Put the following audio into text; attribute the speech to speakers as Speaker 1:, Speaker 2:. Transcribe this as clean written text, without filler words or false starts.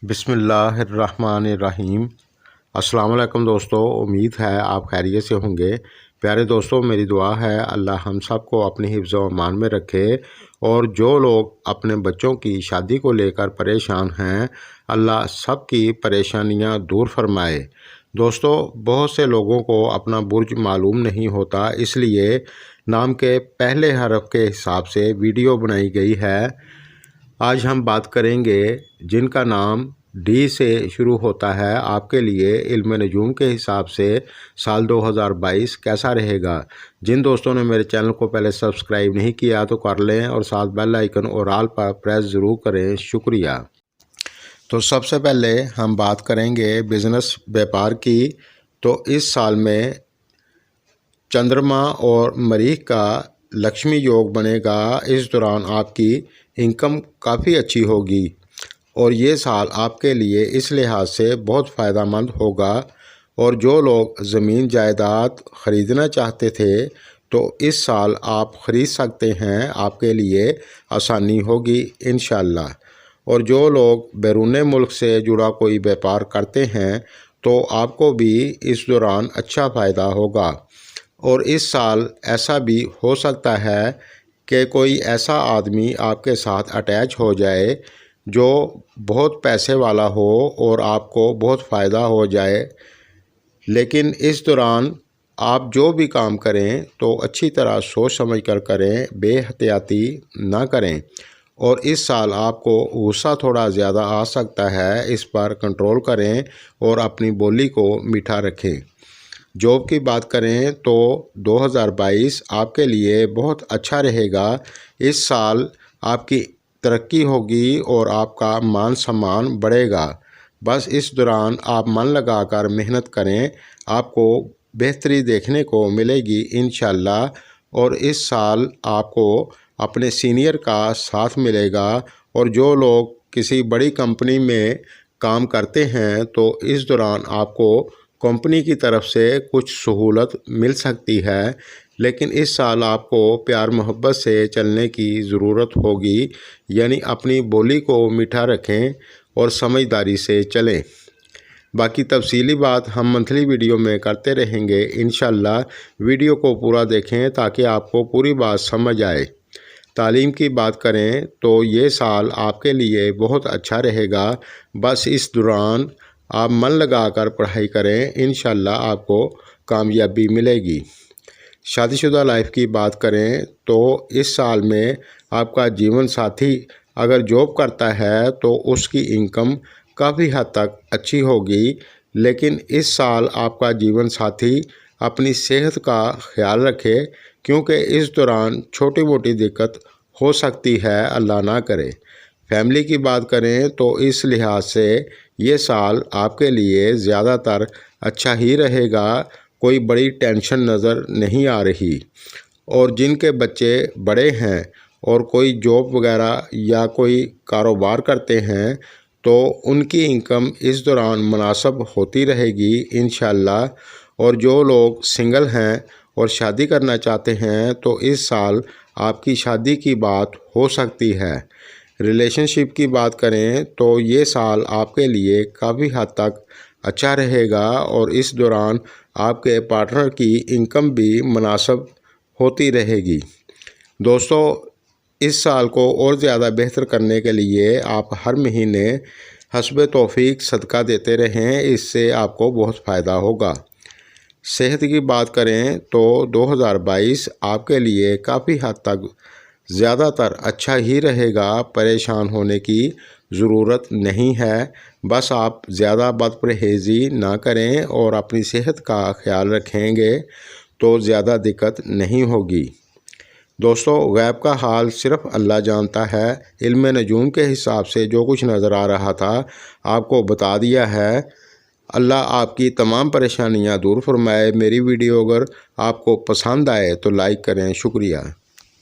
Speaker 1: بسم اللہ الرحمن الرحیم۔ السلام علیکم دوستو، امید ہے آپ خیریت سے ہوں گے۔ پیارے دوستو، میری دعا ہے اللہ ہم سب کو اپنی حفظ و امان میں رکھے، اور جو لوگ اپنے بچوں کی شادی کو لے کر پریشان ہیں، اللہ سب کی پریشانیاں دور فرمائے۔ دوستو، بہت سے لوگوں کو اپنا برج معلوم نہیں ہوتا، اس لیے نام کے پہلے حرف کے حساب سے ویڈیو بنائی گئی ہے۔ آج ہم بات کریں گے جن کا نام ڈی سے شروع ہوتا ہے، آپ کے لیے علم نجوم کے حساب سے سال 2022 کیسا رہے گا۔ جن دوستوں نے میرے چینل کو پہلے سبسکرائب نہیں کیا تو کر لیں، اور ساتھ بیل آئیکن اور آل پر پریس ضرور کریں، شکریہ۔ تو سب سے پہلے ہم بات کریں گے بزنس بیپار کی۔ تو اس سال میں چندرما اور مریخ کا لکشمی یوگ بنے گا۔ اس دوران آپ کی انکم کافی اچھی ہوگی، اور یہ سال آپ کے لیے اس لحاظ سے بہت فائدہ مند ہوگا۔ اور جو لوگ زمین جائیداد خریدنا چاہتے تھے تو اس سال آپ خرید سکتے ہیں، آپ کے لیے آسانی ہوگی انشاءاللہ۔ اور جو لوگ بیرون ملک سے جڑا کوئی بیپار کرتے ہیں تو آپ کو بھی اس دوران اچھا فائدہ ہوگا۔ اور اس سال ایسا بھی ہو سکتا ہے کہ کوئی ایسا آدمی آپ کے ساتھ اٹیچ ہو جائے جو بہت پیسے والا ہو اور آپ کو بہت فائدہ ہو جائے، لیکن اس دوران آپ جو بھی کام کریں تو اچھی طرح سوچ سمجھ کر کریں، بے احتیاطی نہ کریں۔ اور اس سال آپ کو غصہ تھوڑا زیادہ آ سکتا ہے، اس پر کنٹرول کریں اور اپنی بولی کو میٹھا رکھیں۔ جاب کی بات کریں تو 2022 آپ کے لیے بہت اچھا رہے گا۔ اس سال آپ کی ترقی ہوگی اور آپ کا مان سمان بڑھے گا۔ بس اس دوران آپ من لگا کر محنت کریں، آپ کو بہتری دیکھنے کو ملے گی انشاءاللہ۔ اور اس سال آپ کو اپنے سینئر کا ساتھ ملے گا، اور جو لوگ کسی بڑی کمپنی میں کام کرتے ہیں تو اس دوران آپ کو کمپنی کی طرف سے کچھ سہولت مل سکتی ہے، لیکن اس سال آپ کو پیار محبت سے چلنے کی ضرورت ہوگی، یعنی اپنی بولی کو میٹھا رکھیں اور سمجھداری سے چلیں۔ باقی تفصیلی بات ہم منتھلی ویڈیو میں کرتے رہیں گے انشاءاللہ۔ ویڈیو کو پورا دیکھیں تاکہ آپ کو پوری بات سمجھ آئے۔ تعلیم کی بات کریں تو یہ سال آپ کے لیے بہت اچھا رہے گا۔ بس اس دوران آپ من لگا کر پڑھائی کریں، انشاءاللہ آپ کو کامیابی ملے گی۔ شادی شدہ لائف کی بات کریں تو اس سال میں آپ کا جیون ساتھی اگر جاب کرتا ہے تو اس کی انکم کافی حد تک اچھی ہوگی، لیکن اس سال آپ کا جیون ساتھی اپنی صحت کا خیال رکھے، کیونکہ اس دوران چھوٹی موٹی دقت ہو سکتی ہے، اللہ نہ کرے۔ فیملی کی بات کریں تو اس لحاظ سے یہ سال آپ کے لیے زیادہ تر اچھا ہی رہے گا، کوئی بڑی ٹینشن نظر نہیں آ رہی۔ اور جن کے بچے بڑے ہیں اور کوئی جاب وغیرہ یا کوئی کاروبار کرتے ہیں تو ان کی انکم اس دوران مناسب ہوتی رہے گی انشاءاللہ۔ اور جو لوگ سنگل ہیں اور شادی کرنا چاہتے ہیں تو اس سال آپ کی شادی کی بات ہو سکتی ہے۔ ریلیشن شپ کی بات کریں تو یہ سال آپ کے لیے کافی حد تک اچھا رہے گا، اور اس دوران آپ کے پارٹنر کی انکم بھی مناسب ہوتی رہے گی۔ دوستو، اس سال کو اور زیادہ بہتر کرنے کے لیے آپ ہر مہینے حسب توفیق صدقہ دیتے رہیں، اس سے آپ کو بہت فائدہ ہوگا۔ صحت کی بات کریں تو 2022 آپ کے لیے کافی حد تک زیادہ تر اچھا ہی رہے گا، پریشان ہونے کی ضرورت نہیں ہے۔ بس آپ زیادہ بد پرہیزی نہ کریں اور اپنی صحت کا خیال رکھیں گے تو زیادہ دقت نہیں ہوگی۔ دوستو، غیب کا حال صرف اللہ جانتا ہے۔ علم نجوم کے حساب سے جو کچھ نظر آ رہا تھا آپ کو بتا دیا ہے۔ اللہ آپ کی تمام پریشانیاں دور فرمائے۔ میری ویڈیو اگر آپ کو پسند آئے تو لائک کریں، شکریہ۔